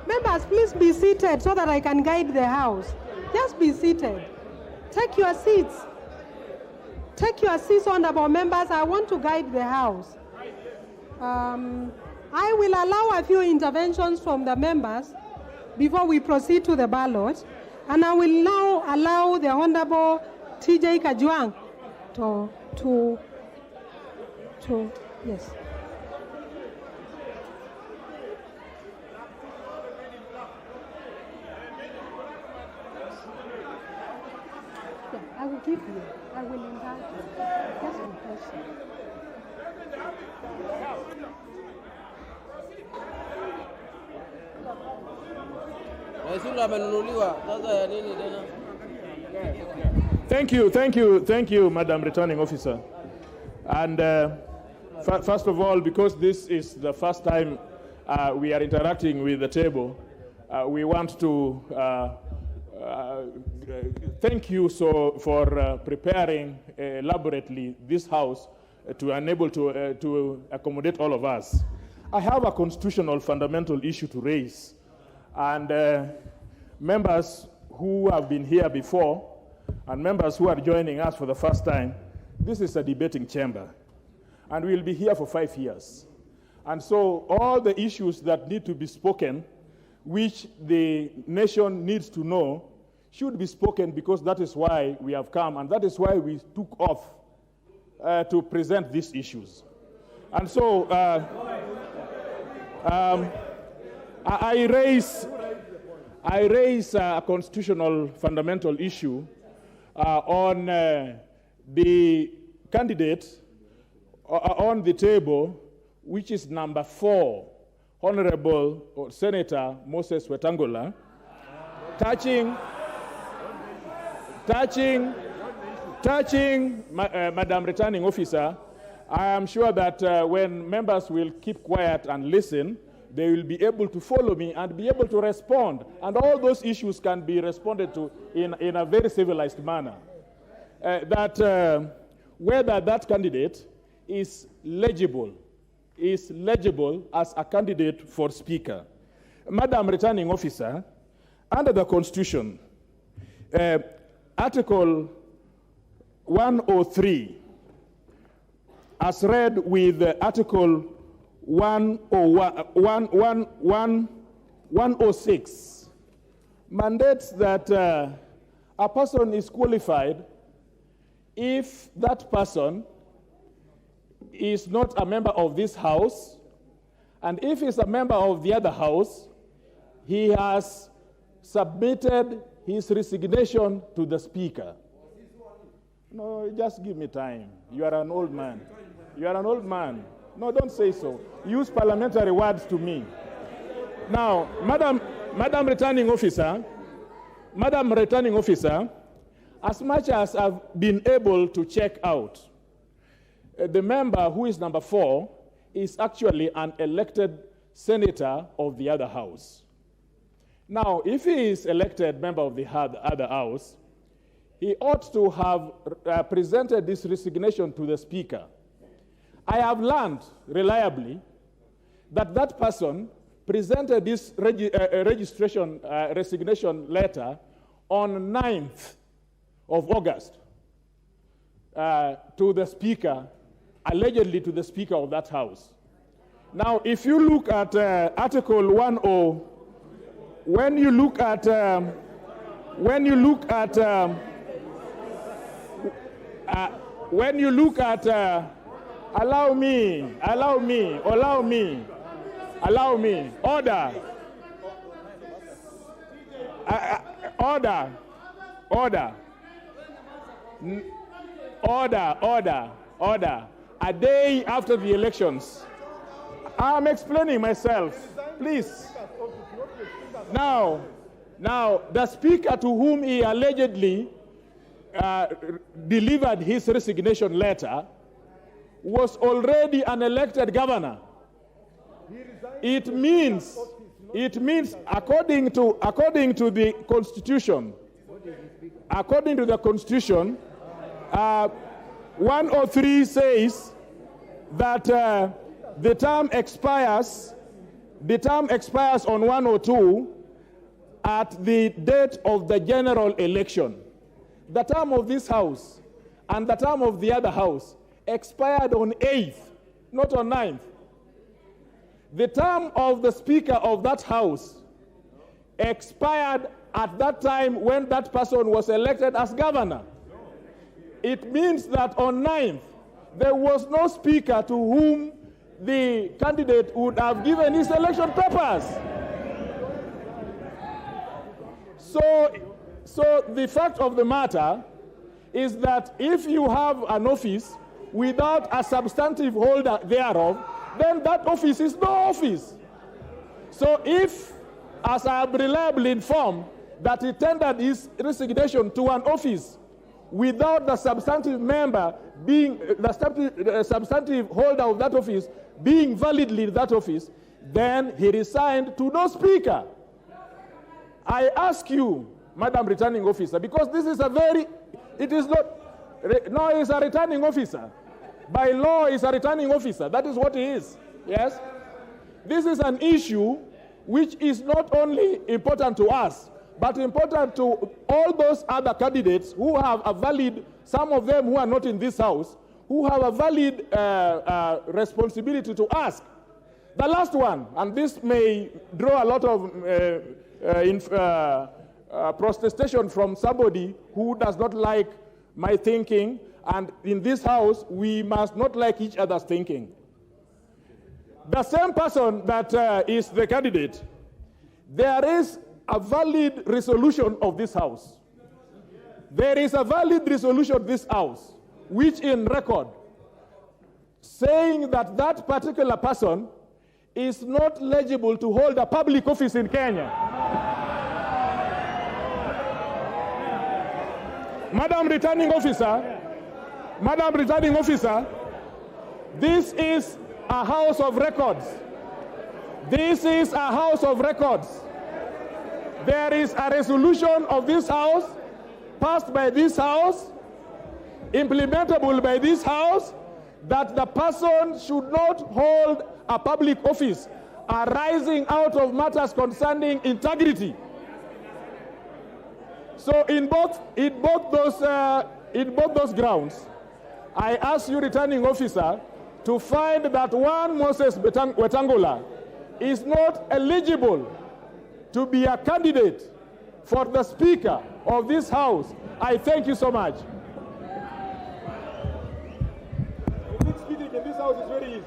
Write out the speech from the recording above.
Members, please be seated so that I can guide the House. Just be seated. Take your seats. Take your seats, honorable members. I want to guide the House. I will allow a few interventions from the members before we proceed to the ballot. And I will now allow the Honorable TJ Kajwang to yes. Yeah, I will give you. I will invite you. Just one question. Thank you, Madam Returning Officer. And first of all, because this is the first time we are interacting with the table, we want to thank you for preparing elaborately this House to enable to accommodate all of us. I have a constitutional fundamental issue to raise. And members who have been here before and members who are joining us for the first time, this is a debating chamber. And we'll be here for 5 years. And so all the issues that need to be spoken, which the nation needs to know, should be spoken, because that is why we have come, and that is why we took off to present these issues. And so I raise a constitutional fundamental issue on the candidate on the table, which is number 4, Honorable Senator Moses Wetangula, touching Madam Returning Officer. I am sure that when members will keep quiet and listen, they will be able to follow me and be able to respond. And all those issues can be responded to in a very civilized manner. Whether that candidate is legible as a candidate for Speaker. Madam Returning Officer, under the Constitution, Article 103, as read with Article 106, mandates that a person is qualified if that person is not a member of this House, and if he's a member of the other House, he has submitted his resignation to the Speaker. No, just give me time. You are an old man. You are an old man. No, don't say so. Use parliamentary words to me. Now, Madam Returning Officer, as much as I've been able to check out, the member who is number 4 is actually an elected senator of the other House. Now, if he is elected member of the other House, he ought to have presented this resignation to the Speaker. I have learned reliably that that person presented this resignation letter on 9th of August to the Speaker, allegedly to the Speaker of that House. Now, if you look at Article 10, when you look at allow me, order. Order. A day after the elections. I'm explaining myself, please. Now, the Speaker to whom he allegedly delivered his resignation letter was already an elected governor. It means according to the Constitution, according to the Constitution, 103 says that the term expires on 102 at the date of the general election. The term of this House and the term of the other House expired on 8th, not on 9th. The term of the Speaker of that House expired at that time when that person was elected as governor. It means that on 9th, there was no Speaker to whom the candidate would have given his election papers. So the fact of the matter is that if you have an office without a substantive holder thereof, then that office is no office. So if, as I am reliably informed, that he tendered his resignation to an office without the substantive member being, the substantive holder of that office being validly in that office, then he resigned to no Speaker. I ask you, Madam Returning Officer, because this is a very, it is not, no, he's a returning officer. By law, he's a returning officer. That is what he is, yes? This is an issue which is not only important to us, but important to all those other candidates who have a valid, some of them who are not in this House, who have a valid responsibility to ask. The last one, and this may draw a lot of protestation from somebody who does not like my thinking, and in this House, we must not like each other's thinking. The same person that is the candidate, there is a valid resolution of this House. There is a valid resolution of this House, which in record, saying that that particular person is not eligible to hold a public office in Kenya. Madam Returning Officer, this is a House of Records. This is a House of Records. There is a resolution of this House, passed by this House, implementable by this House, that the person should not hold a public office arising out of matters concerning integrity. So in both those grounds, I ask you, Returning Officer, to find that one Moses Wetangula is not eligible to be a candidate for the Speaker of this House. I thank you so much. Speaking in this House is very easy.